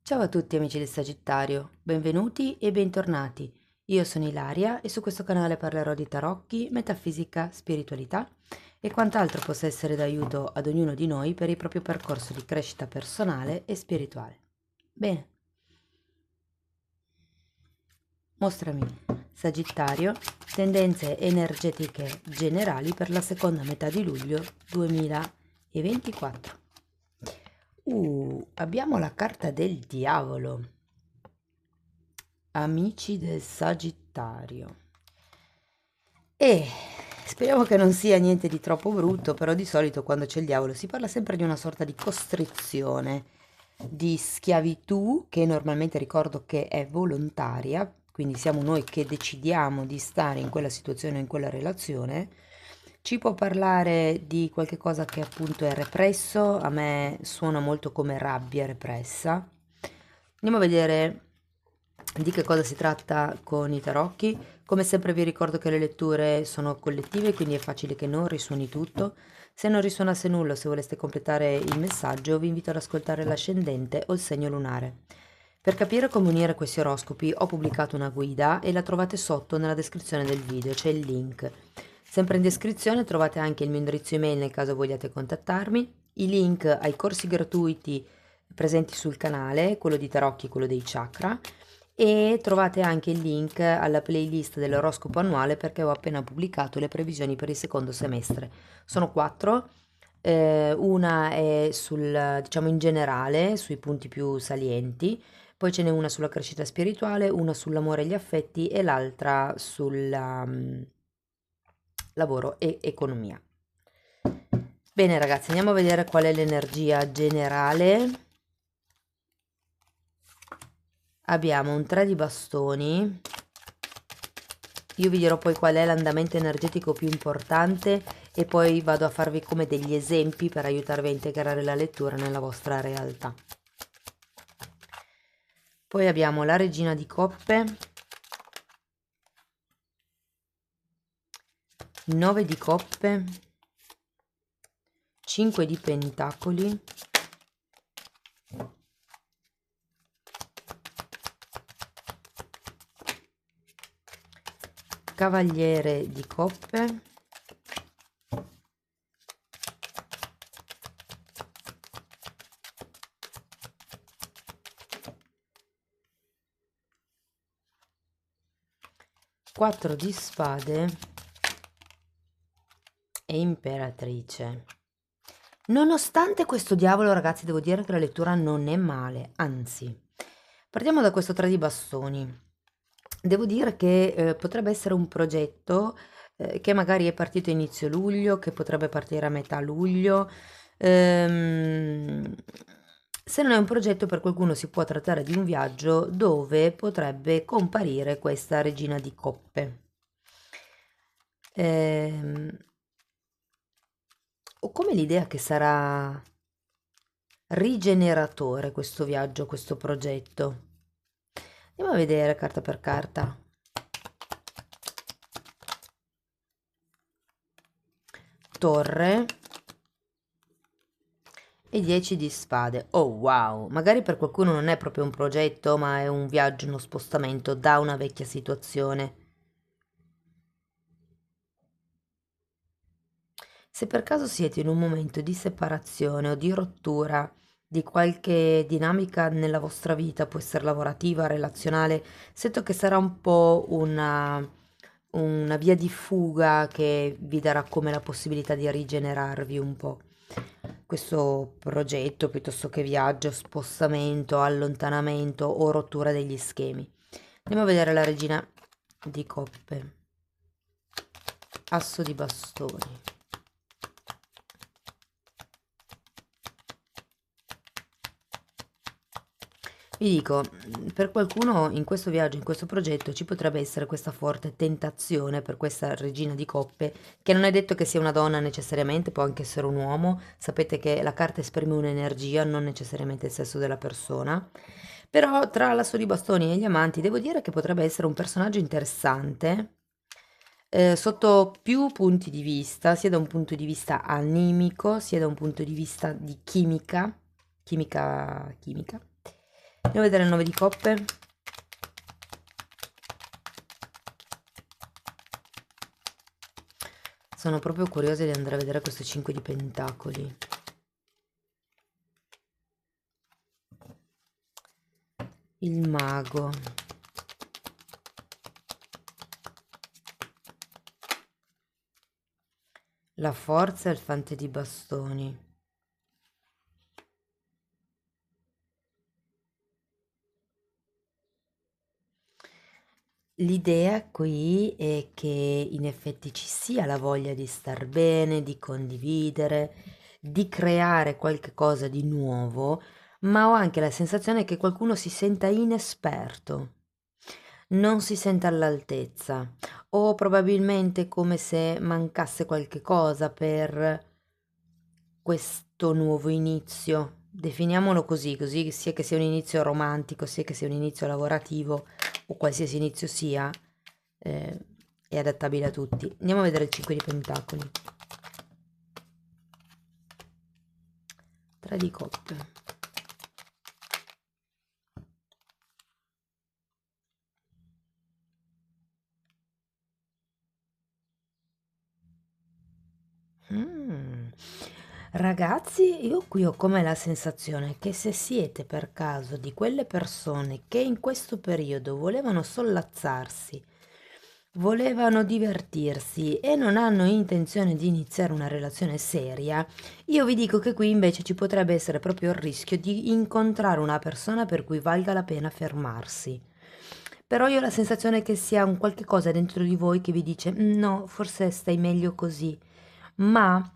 Ciao a tutti amici del Sagittario, benvenuti e bentornati. Io sono Ilaria e su questo canale parlerò di tarocchi, metafisica, spiritualità e quant'altro possa essere d'aiuto ad ognuno di noi per il proprio percorso di crescita personale e spirituale. Bene, mostrami, Sagittario, tendenze energetiche generali per la seconda metà di luglio 2024. Abbiamo la carta del diavolo. Amici del Sagittario. E speriamo che non sia niente di troppo brutto, però di solito quando c'è il diavolo si parla sempre di una sorta di costrizione, di schiavitù, che normalmente ricordo che è volontaria, quindi siamo noi che decidiamo di stare in quella situazione, in quella relazione. Ci può parlare di qualche cosa che appunto è represso, a me suona molto come rabbia repressa. Andiamo a vedere di che cosa si tratta con i tarocchi. Come sempre vi ricordo che le letture sono collettive, quindi è facile che non risuoni tutto. Se non risuonasse nulla, se voleste completare il messaggio, vi invito ad ascoltare l'ascendente o il segno lunare. Per capire come unire questi oroscopi ho pubblicato una guida e la trovate sotto nella descrizione del video, c'è il link. Sempre in descrizione trovate anche il mio indirizzo email nel caso vogliate contattarmi, i link ai corsi gratuiti presenti sul canale, quello di tarocchi e quello dei chakra, e trovate anche il link alla playlist dell'oroscopo annuale perché ho appena pubblicato le previsioni per il secondo semestre. Sono quattro, una è sul, diciamo in generale, sui punti più salienti, poi ce n'è una sulla crescita spirituale, una sull'amore e gli affetti e l'altra sul lavoro e economia. Bene ragazzi, andiamo a vedere qual è l'energia generale. Abbiamo un 3 di bastoni. Io vi dirò poi qual è l'andamento energetico più importante e poi vado a farvi come degli esempi per aiutarvi a integrare la lettura nella vostra realtà. Poi abbiamo la regina di coppe, 9 di coppe, 5 di pentacoli, cavaliere di coppe, quattro di spade e imperatrice. Nonostante questo diavolo, ragazzi, devo dire che la lettura non è male, anzi. Partiamo da questo 3 di bastoni. Devo dire che potrebbe essere un progetto che magari è partito a inizio luglio, che potrebbe partire a metà luglio. Ehm, Se non è un progetto per qualcuno si può trattare di un viaggio dove potrebbe comparire questa regina di coppe. Ehm, Ho come l'idea che sarà rigeneratore questo viaggio, questo progetto. Andiamo a vedere carta per carta. Torre e 10 di spade. Oh wow, magari per qualcuno non è proprio un progetto, ma è un viaggio, uno spostamento da una vecchia situazione. Se per caso siete in un momento di separazione o di rottura di qualche dinamica nella vostra vita, può essere lavorativa, relazionale, sento che sarà un po' una via di fuga che vi darà come la possibilità di rigenerarvi un po'. Questo progetto piuttosto che viaggio, spostamento, allontanamento o rottura degli schemi. Andiamo a vedere la regina di coppe, asso di bastoni. Vi dico, per qualcuno in questo viaggio, in questo progetto, ci potrebbe essere questa forte tentazione per questa regina di coppe, che non è detto che sia una donna necessariamente, può anche essere un uomo. Sapete che la carta esprime un'energia, non necessariamente il sesso della persona. Però tra l'asso di bastoni e gli amanti devo dire che potrebbe essere un personaggio interessante, sotto più punti di vista, sia da un punto di vista animico, sia da un punto di vista di chimica, chimica, chimica. Andiamo a vedere il 9 di coppe. Sono proprio curiosa di andare a vedere questo 5 di pentacoli. Il mago. La forza e il fante di bastoni. L'idea qui è che in effetti ci sia la voglia di star bene, di condividere, di creare qualche cosa di nuovo, ma ho anche la sensazione che qualcuno si senta inesperto, non si senta all'altezza, o probabilmente come se mancasse qualche cosa per questo nuovo inizio. Definiamolo così, così sia che sia un inizio romantico, sia che sia un inizio lavorativo o qualsiasi inizio sia, eh, è adattabile a tutti. Andiamo a vedere il 5 di pentacoli. 3 di coppe. Mm. Ragazzi, io qui ho come la sensazione che se siete per caso di quelle persone che in questo periodo volevano sollazzarsi, volevano divertirsi e non hanno intenzione di iniziare una relazione seria, io vi dico che qui invece ci potrebbe essere proprio il rischio di incontrare una persona per cui valga la pena fermarsi. Però io ho la sensazione che sia un qualche cosa dentro di voi che vi dice: No, forse stai meglio così". Ma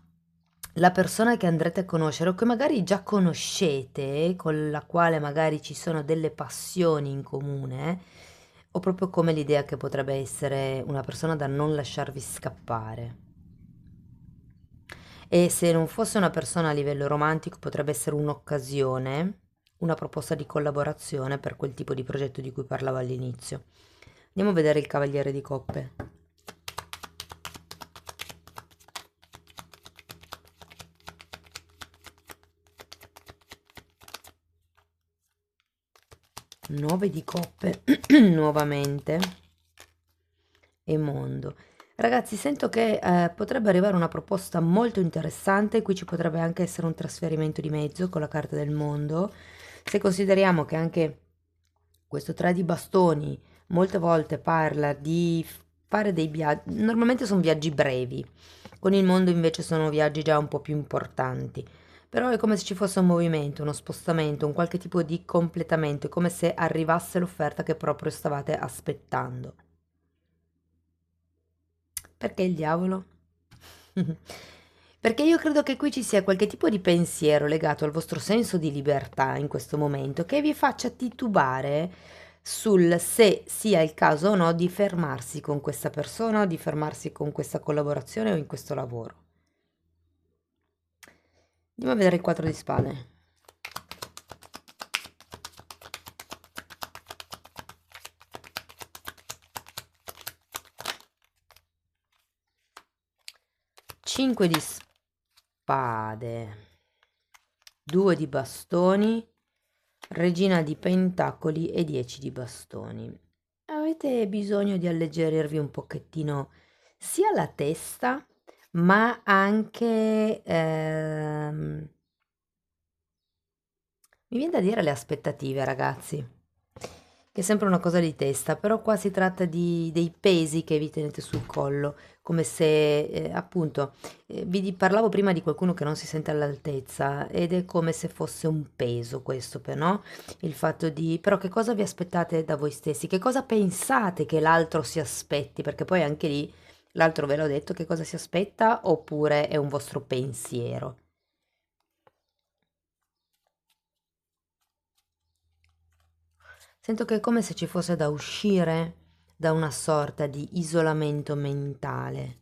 la persona che andrete a conoscere o che magari già conoscete, con la quale magari ci sono delle passioni in comune, ho proprio come l'idea che potrebbe essere una persona da non lasciarvi scappare. E se non fosse una persona a livello romantico, potrebbe essere un'occasione, una proposta di collaborazione per quel tipo di progetto di cui parlavo all'inizio. Andiamo a vedere il Cavaliere di Coppe. 9 di coppe nuovamente e mondo. Ragazzi, sento che potrebbe arrivare una proposta molto interessante, qui ci potrebbe anche essere un trasferimento di mezzo con la carta del mondo, se consideriamo che anche questo 3 di bastoni molte volte parla di fare dei viaggi, normalmente sono viaggi brevi, con il mondo invece sono viaggi già un po' più importanti. Però è come se ci fosse un movimento, uno spostamento, un qualche tipo di completamento, è come se arrivasse l'offerta che proprio stavate aspettando. Perché il diavolo? Perché io credo che qui ci sia qualche tipo di pensiero legato al vostro senso di libertà in questo momento che vi faccia titubare sul se sia il caso o no di fermarsi con questa persona o di fermarsi con questa collaborazione o in questo lavoro. Andiamo a vedere il 4 di spade. Cinque di spade, 2 di bastoni, regina di pentacoli e 10 di bastoni. Avete bisogno di alleggerirvi un pochettino sia la testa, ma anche, mi viene da dire le aspettative, ragazzi, che è sempre una cosa di testa, però qua si tratta di dei pesi che vi tenete sul collo, come se, appunto, parlavo prima di qualcuno che non si sente all'altezza ed è come se fosse un peso questo, no? Il fatto di, però che cosa vi aspettate da voi stessi? Che cosa pensate che l'altro si aspetti? Perché poi anche lì l'altro ve l'ho detto che cosa si aspetta oppure è un vostro pensiero. Sento che è come se ci fosse da uscire da una sorta di isolamento mentale.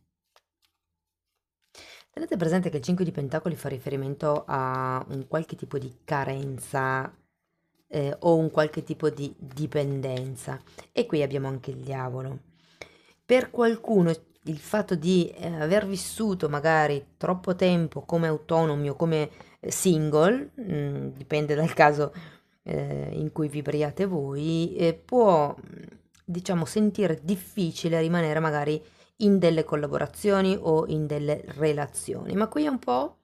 Tenete presente che il 5 di Pentacoli fa riferimento a un qualche tipo di carenza o un qualche tipo di dipendenza. E qui abbiamo anche il diavolo. Per qualcuno il fatto di aver vissuto magari troppo tempo come autonomi o come single, dipende dal caso in cui vibriate voi, può, diciamo, sentire difficile rimanere magari in delle collaborazioni o in delle relazioni, ma qui è un po',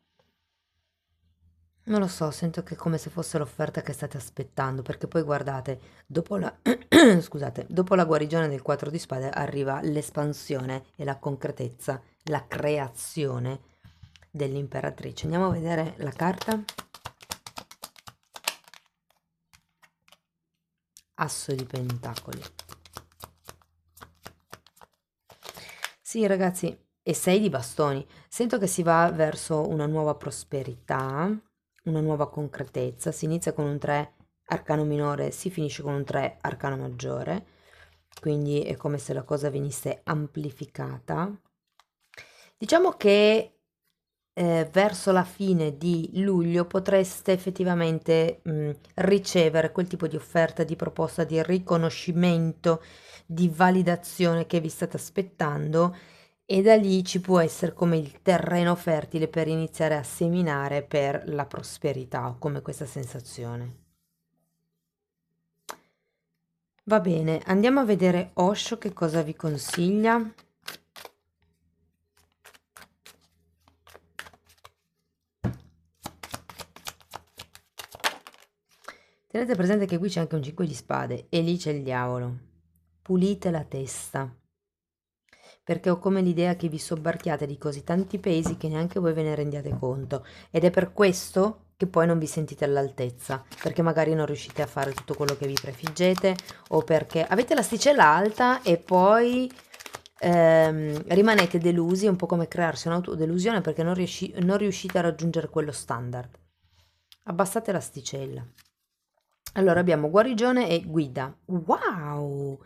non lo so, sento che è come se fosse l'offerta che state aspettando, perché poi guardate, dopo la, scusate, dopo la guarigione del 4 di spade arriva l'espansione e la concretezza, la creazione dell'imperatrice. Andiamo a vedere la carta. Asso di pentacoli. Sì, ragazzi, e 6 di bastoni. Sento che si va verso una nuova prosperità, una nuova concretezza. Si inizia con un 3 arcano minore, si finisce con un 3 arcano maggiore. Quindi è come se la cosa venisse amplificata. Diciamo che verso la fine di luglio potreste effettivamente ricevere quel tipo di offerta, di proposta, di riconoscimento, di validazione che vi state aspettando, e da lì ci può essere come il terreno fertile per iniziare a seminare per la prosperità, o come questa sensazione. Va bene, andiamo a vedere Osho che cosa vi consiglia. Tenete presente che qui c'è anche un 5 di spade e lì c'è il diavolo. Pulite la testa, perché ho come l'idea che vi sobbarchiate di così tanti pesi che neanche voi ve ne rendiate conto, ed è per questo che poi non vi sentite all'altezza, perché magari non riuscite a fare tutto quello che vi prefiggete, o perché avete l'asticella alta e poi rimanete delusi, è un po' come crearsi un'autodelusione perché non riuscite a raggiungere quello standard. Abbassate l'asticella. Allora abbiamo guarigione e guida. Wow!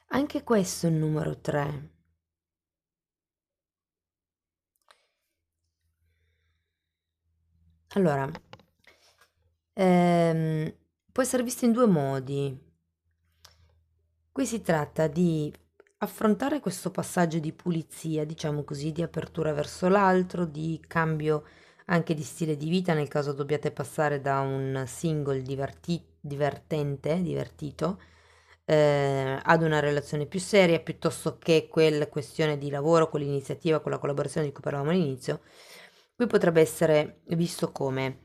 Anche questo è il numero 3. Allora, può essere visto in due modi. Qui si tratta di affrontare questo passaggio di pulizia, diciamo così, di apertura verso l'altro, di cambio anche di stile di vita, nel caso dobbiate passare da un single divertito, ad una relazione più seria, piuttosto che quella questione di lavoro, con l'iniziativa, con la collaborazione di cui parlavamo all'inizio. Qui potrebbe essere visto come: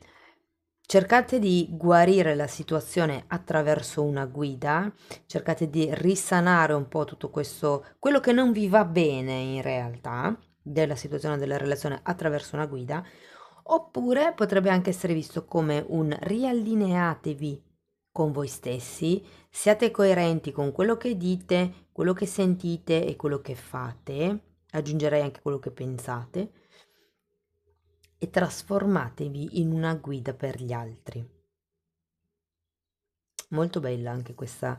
cercate di guarire la situazione attraverso una guida, cercate di risanare un po' tutto questo, quello che non vi va bene in realtà della situazione della relazione attraverso una guida, oppure potrebbe anche essere visto come un riallineatevi con voi stessi, siate coerenti con quello che dite, quello che sentite e quello che fate, aggiungerei anche quello che pensate, e trasformatevi in una guida per gli altri. Molto bella anche questa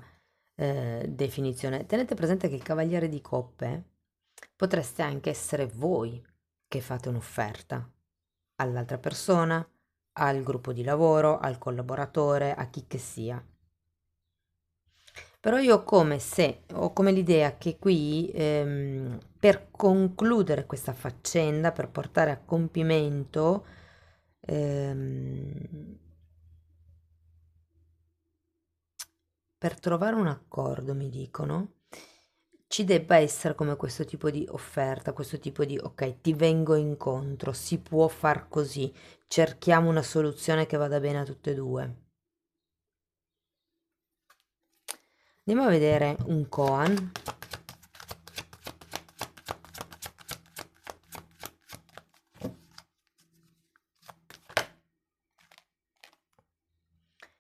definizione. Tenete presente che il Cavaliere di Coppe potreste anche essere voi che fate un'offerta all'altra persona, al gruppo di lavoro, al collaboratore, a chi che sia. Però io ho come l'idea che qui, per concludere questa faccenda, per portare a compimento, ehm, per trovare un accordo, mi dicono, ci debba essere come questo tipo di offerta, questo tipo di ok, ti vengo incontro, si può far così, cerchiamo una soluzione che vada bene a tutte e due. Andiamo a vedere un koan.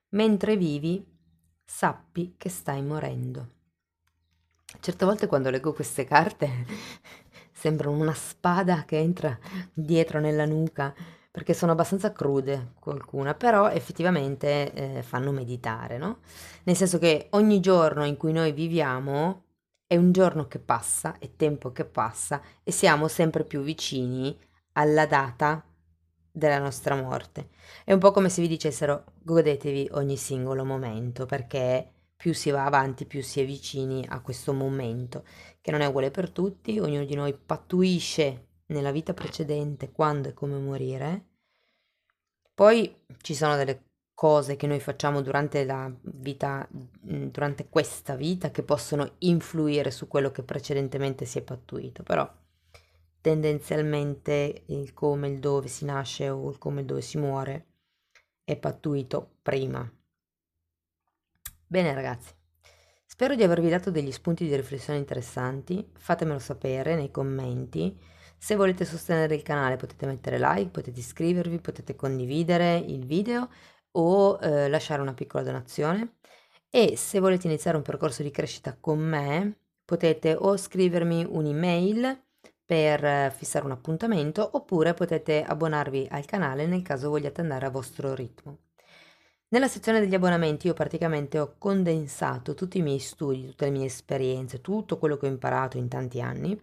Mentre vivi, sappi che stai morendo. Certe volte quando leggo queste carte sembrano una spada che entra dietro nella nuca, perché sono abbastanza crude qualcuna, però effettivamente fanno meditare, no? Nel senso che ogni giorno in cui noi viviamo è un giorno che passa, è tempo che passa, e siamo sempre più vicini alla data della nostra morte. È un po' come se vi dicessero: godetevi ogni singolo momento, perché più si va avanti, più si è vicini a questo momento, che non è uguale per tutti. Ognuno di noi pattuisce nella vita precedente quando e come morire. Poi ci sono delle cose che noi facciamo durante la vita, durante questa vita, che possono influire su quello che precedentemente si è pattuito, però tendenzialmente il come, il dove si nasce o il come, il dove si muore è pattuito prima. Bene ragazzi, spero di avervi dato degli spunti di riflessione interessanti, fatemelo sapere nei commenti. Se volete sostenere il canale potete mettere like, potete iscrivervi, potete condividere il video o lasciare una piccola donazione. E se volete iniziare un percorso di crescita con me, potete o scrivermi un'email per fissare un appuntamento oppure potete abbonarvi al canale nel caso vogliate andare a vostro ritmo. Nella sezione degli abbonamenti io praticamente ho condensato tutti i miei studi, tutte le mie esperienze, tutto quello che ho imparato in tanti anni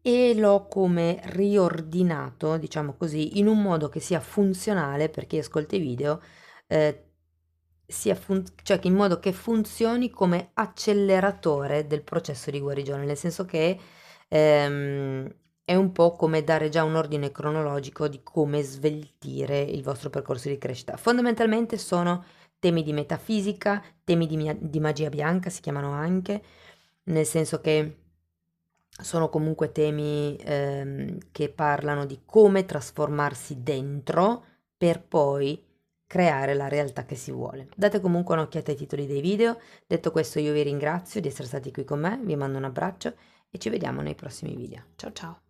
e l'ho come riordinato, diciamo così, in un modo che sia funzionale per chi ascolta i video, cioè che in modo che funzioni come acceleratore del processo di guarigione, nel senso che è un po' come dare già un ordine cronologico di come sveltire il vostro percorso di crescita. Fondamentalmente sono temi di metafisica, temi di magia bianca si chiamano anche, nel senso che sono comunque temi che parlano di come trasformarsi dentro per poi creare la realtà che si vuole. Date comunque un'occhiata ai titoli dei video. Detto questo io vi ringrazio di essere stati qui con me, vi mando un abbraccio e ci vediamo nei prossimi video. Ciao ciao!